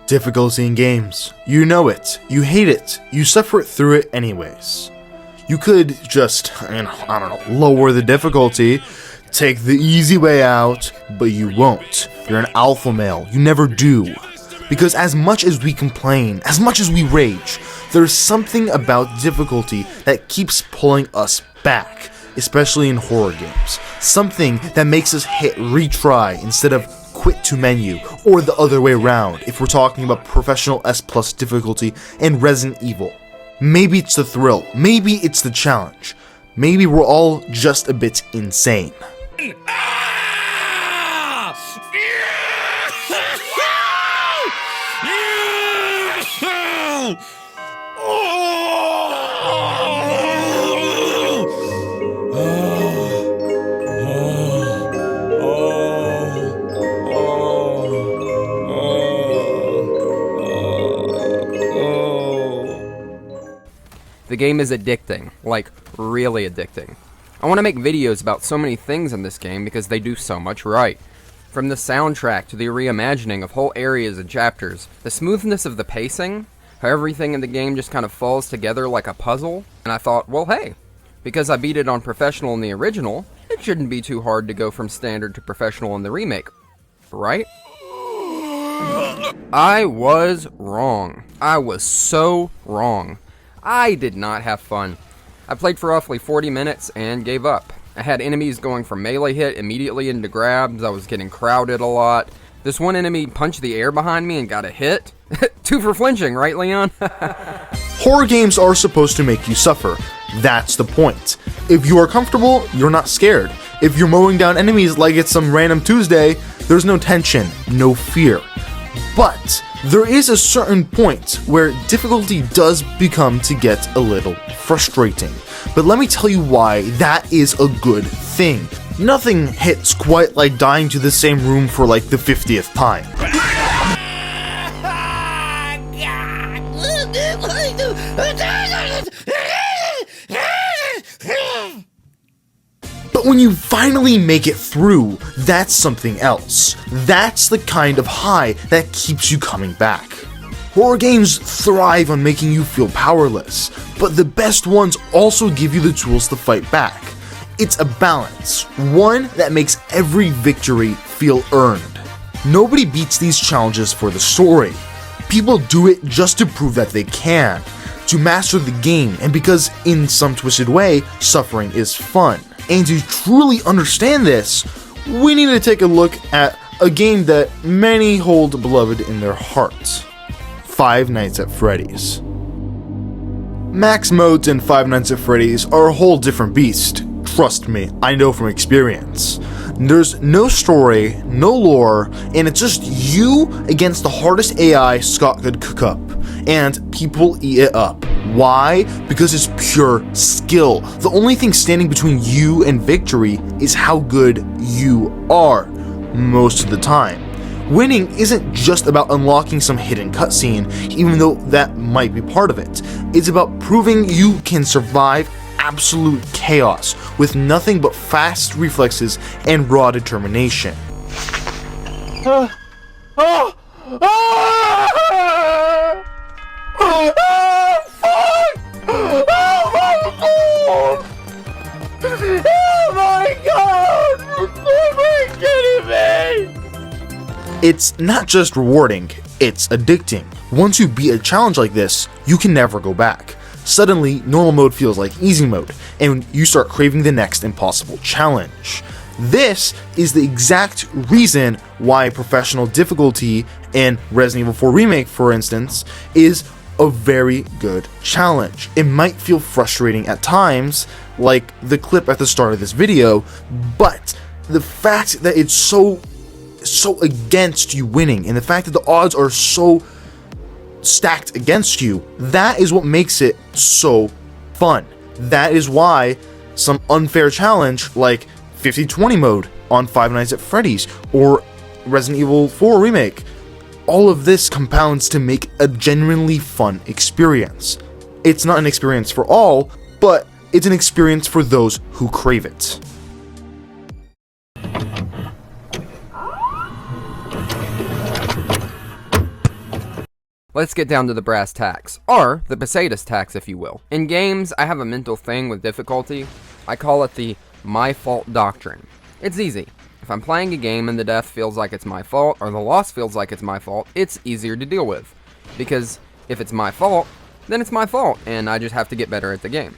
Difficulty in games. You know it. You hate it. You suffer through it anyways. You could just, lower the difficulty, take the easy way out, but you won't. You're an alpha male. You never do. Because as much as we complain, as much as we rage, there's something about difficulty that keeps pulling us back, especially in horror games. Something that makes us hit retry instead of quit to menu, or the other way around if we're talking about professional S+ difficulty and Resident Evil. Maybe it's the thrill, maybe it's the challenge, maybe we're all just a bit insane. The game is addicting, like really addicting. I want to make videos about so many things in this game because they do so much right. From the soundtrack to the reimagining of whole areas and chapters, the smoothness of the pacing, how everything in the game just kind of falls together like a puzzle. And I thought, well hey, because I beat it on professional in the original, it shouldn't be too hard to go from standard to professional in the remake, right? I was wrong. I was so wrong. I did not have fun. I played for roughly 40 minutes and gave up. I had enemies going from melee hit immediately into grabs, I was getting crowded a lot. This one enemy punched the air behind me and got a hit. 2 for flinching, right Leon? Horror games are supposed to make you suffer. That's the point. If you are comfortable, you're not scared. If you're mowing down enemies like it's some random Tuesday, there's no tension, no fear. But there is a certain point where difficulty does become to get a little frustrating. But let me tell you why that is a good thing. Nothing hits quite like dying to the same room for like the 50th time. But when you finally make it through, that's something else. That's the kind of high that keeps you coming back. Horror games thrive on making you feel powerless, but the best ones also give you the tools to fight back. It's a balance, one that makes every victory feel earned. Nobody beats these challenges for the story. People do it just to prove that they can, to master the game, and because in some twisted way, suffering is fun. And to truly understand this, we need to take a look at a game that many hold beloved in their hearts. Five Nights at Freddy's. Max modes in Five Nights at Freddy's are a whole different beast. Trust me, I know from experience. There's no story, no lore, and it's just you against the hardest AI Scott could cook up. And people eat it up. Why? Because it's pure skill. The only thing standing between you and victory is how good you are, most of the time. Winning isn't just about unlocking some hidden cutscene, even though that might be part of it. It's about proving you can survive absolute chaos with nothing but fast reflexes and raw determination. It's not just rewarding, it's addicting. Once you beat a challenge like this, you can never go back. Suddenly, normal mode feels like easy mode, and you start craving the next impossible challenge. This is the exact reason why professional difficulty in Resident Evil 4 Remake, for instance, is a very good challenge. It might feel frustrating at times, like the clip at the start of this video, but the fact that it's so against you winning, and the fact that the odds are so stacked against you, that is what makes it so fun. That is why some unfair challenge like 50-20 mode on Five Nights at Freddy's or Resident Evil 4 Remake, all of this compounds to make a genuinely fun experience. It's not an experience for all, but it's an experience for those who crave it. Let's get down to the brass tacks, or the pesetas tax if you will. In games, I have a mental thing with difficulty. I call it the my fault doctrine. It's easy. If I'm playing a game and the death feels like it's my fault, or the loss feels like it's my fault, it's easier to deal with. Because if it's my fault, then it's my fault, and I just have to get better at the game.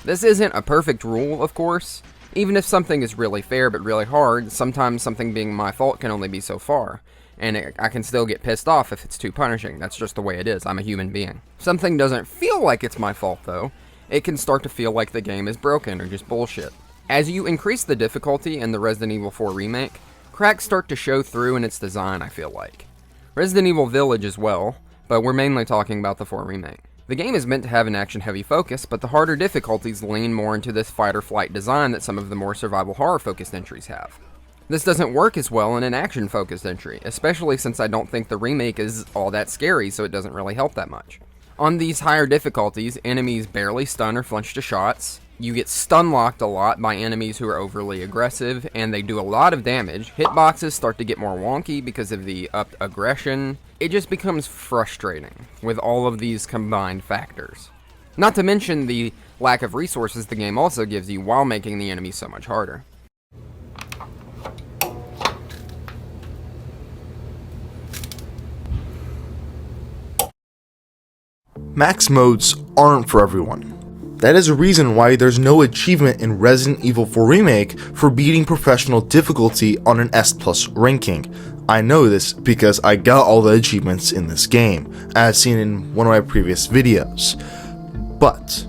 This isn't a perfect rule, of course. Even if something is really fair but really hard, sometimes something being my fault can only be so far. And I can still get pissed off if it's too punishing. That's just the way it is. I'm a human being. If something doesn't feel like it's my fault, though, it can start to feel like the game is broken or just bullshit. As you increase the difficulty in the Resident Evil 4 Remake, cracks start to show through in its design, I feel like. Resident Evil Village as well, but we're mainly talking about the 4 Remake. The game is meant to have an action-heavy focus, but the harder difficulties lean more into this fight-or-flight design that some of the more survival horror-focused entries have. This doesn't work as well in an action-focused entry, especially since I don't think the remake is all that scary, so it doesn't really help that much. On these higher difficulties, enemies barely stun or flinch to shots, you get stun-locked a lot by enemies who are overly aggressive, and they do a lot of damage. Hitboxes start to get more wonky because of the upped aggression. It just becomes frustrating with all of these combined factors. Not to mention the lack of resources the game also gives you while making the enemies so much harder. Max modes aren't for everyone. That is a reason why there's no achievement in Resident Evil 4 Remake for beating professional difficulty on an S+ ranking. I know this because I got all the achievements in this game, as seen in one of my previous videos. But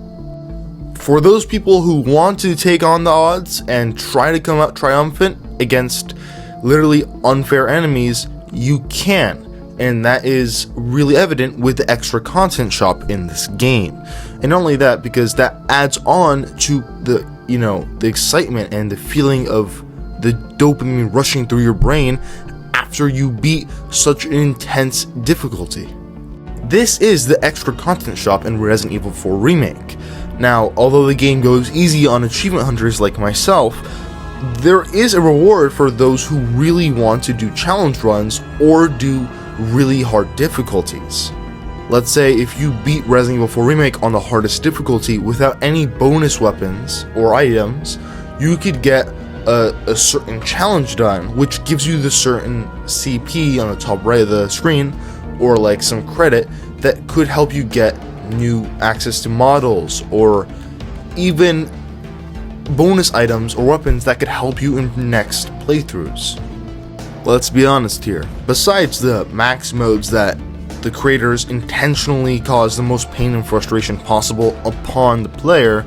for those people who want to take on the odds and try to come out triumphant against literally unfair enemies, you can. And that is really evident with the extra content shop in this game. And not only that, because that adds on to the, the excitement and the feeling of the dopamine rushing through your brain after you beat such an intense difficulty. This is the extra content shop in Resident Evil 4 Remake. Now, although the game goes easy on achievement hunters like myself, there is a reward for those who really want to do challenge runs or do really hard difficulties. Let's say if you beat Resident Evil 4 Remake on the hardest difficulty without any bonus weapons or items, you could get a certain challenge done, which gives you the certain CP on the top right of the screen, or like some credit that could help you get new access to models, or even bonus items or weapons that could help you in next playthroughs. Let's be honest here, besides the max modes that the creators intentionally cause the most pain and frustration possible upon the player,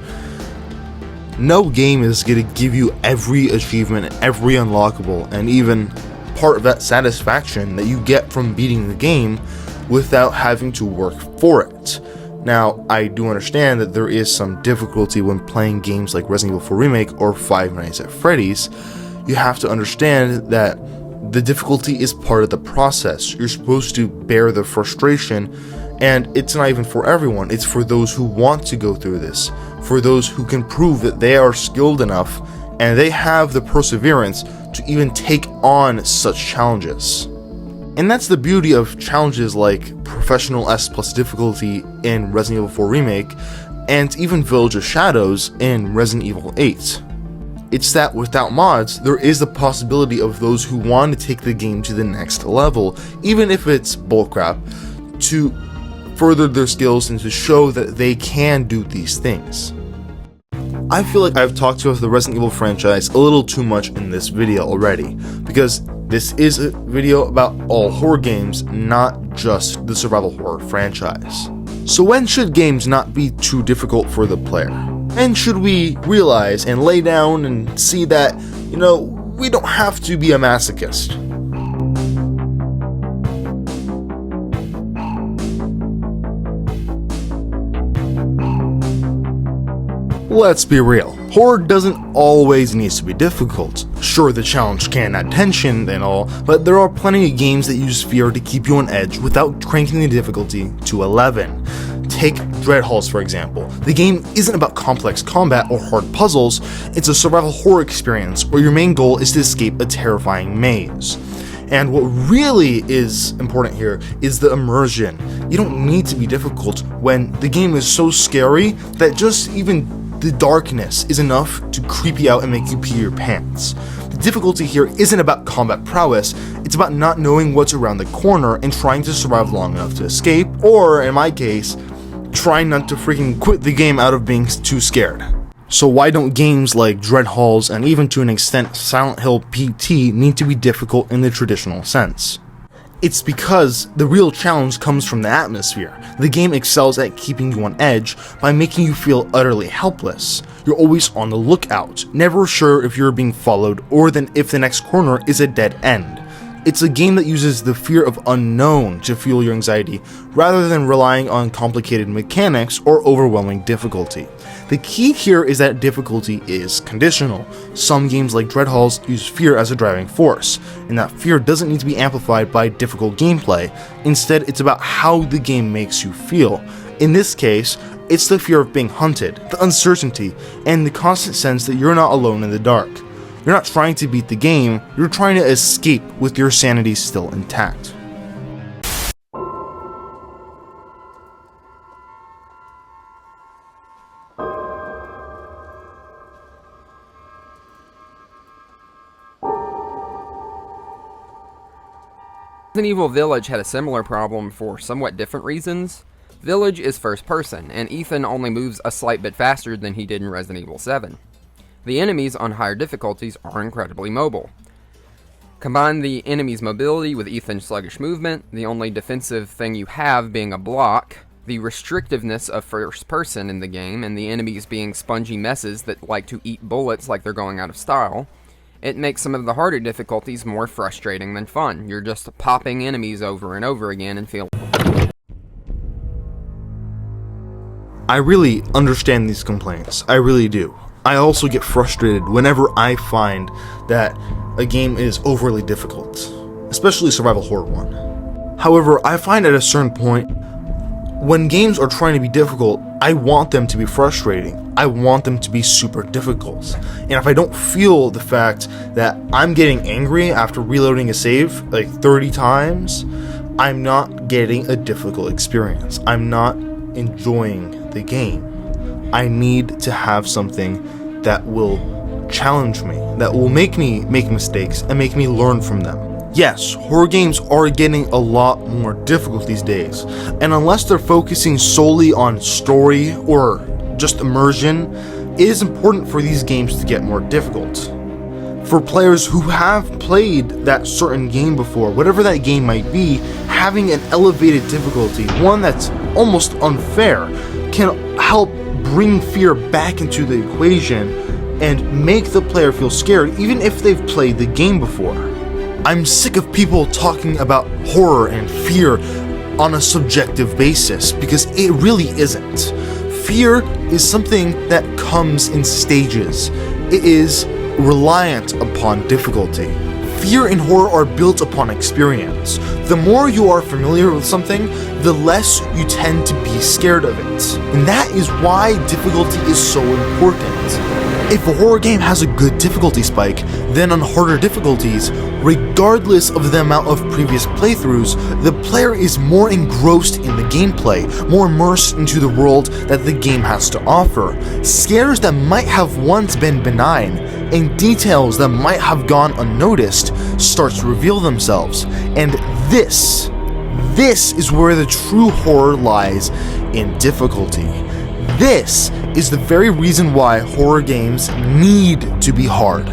no game is going to give you every achievement, every unlockable, and even part of that satisfaction that you get from beating the game without having to work for it. Now, I do understand that there is some difficulty when playing games like Resident Evil 4 Remake or Five Nights at Freddy's. You have to understand that the difficulty is part of the process. You're supposed to bear the frustration, and it's not even for everyone. It's for those who want to go through this, for those who can prove that they are skilled enough and they have the perseverance to even take on such challenges. And that's the beauty of challenges like Professional S+ difficulty in Resident Evil 4 Remake, and even Village of Shadows in Resident Evil 8. It's that without mods, there is the possibility of those who want to take the game to the next level, even if it's bullcrap, to further their skills and to show that they can do these things. I feel like I've talked about the Resident Evil franchise a little too much in this video already, because this is a video about all horror games, not just the survival horror franchise. So when should games not be too difficult for the player? And should we realize and lay down and see that, we don't have to be a masochist? Let's be real, horror doesn't always need to be difficult. Sure, the challenge can add tension and all, but there are plenty of games that use fear to keep you on edge without cranking the difficulty to 11. Take Dread Halls for example. The game isn't about complex combat or hard puzzles, it's a survival horror experience where your main goal is to escape a terrifying maze. And what really is important here is the immersion. You don't need to be difficult when the game is so scary that just even the darkness is enough to creep you out and make you pee your pants. The difficulty here isn't about combat prowess, it's about not knowing what's around the corner and trying to survive long enough to escape, or in my case, trying not to freaking quit the game out of being too scared. So why don't games like Dread Halls and even to an extent Silent Hill PT need to be difficult in the traditional sense? It's because the real challenge comes from the atmosphere. The game excels at keeping you on edge by making you feel utterly helpless. You're always on the lookout, never sure if you're being followed or then if the next corner is a dead end. It's a game that uses the fear of unknown to fuel your anxiety, rather than relying on complicated mechanics or overwhelming difficulty. The key here is that difficulty is conditional. Some games like Dread Halls use fear as a driving force, and that fear doesn't need to be amplified by difficult gameplay. Instead, it's about how the game makes you feel. In this case, it's the fear of being hunted, the uncertainty, and the constant sense that you're not alone in the dark. You're not trying to beat the game, you're trying to escape with your sanity still intact. Resident Evil Village had a similar problem for somewhat different reasons. Village is first person, and Ethan only moves a slight bit faster than he did in Resident Evil 7. The enemies on higher difficulties are incredibly mobile. Combine the enemy's mobility with Ethan's sluggish movement, the only defensive thing you have being a block, the restrictiveness of first person in the game, and the enemies being spongy messes that like to eat bullets like they're going out of style. It makes some of the harder difficulties more frustrating than fun. You're just popping enemies over and over again and feel... I really understand these complaints, I really do. I also get frustrated whenever I find that a game is overly difficult, especially survival horror one. However, I find at a certain point, when games are trying to be difficult, I want them to be frustrating. I want them to be super difficult. And if I don't feel the fact that I'm getting angry after reloading a save like 30 times, I'm not getting a difficult experience. I'm not enjoying the game. I need to have something that will challenge me, that will make me make mistakes and make me learn from them. Yes, horror games are getting a lot more difficult these days, and unless they're focusing solely on story or just immersion, it is important for these games to get more difficult. For players who have played that certain game before, whatever that game might be, having an elevated difficulty, one that's almost unfair, can help bring fear back into the equation and make the player feel scared even if they've played the game before. I'm sick of people talking about horror and fear on a subjective basis, because it really isn't. Fear is something that comes in stages. It is reliant upon difficulty. Fear and horror are built upon experience. The more you are familiar with something, the less you tend to be scared of it. And that is why difficulty is so important. If a horror game has a good difficulty spike, then on harder difficulties, regardless of the amount of previous playthroughs, the player is more engrossed in the gameplay, more immersed into the world that the game has to offer. Scares that might have once been benign, and details that might have gone unnoticed, start to reveal themselves. And this is where the true horror lies, in difficulty. This is the very reason why horror games need to be hard.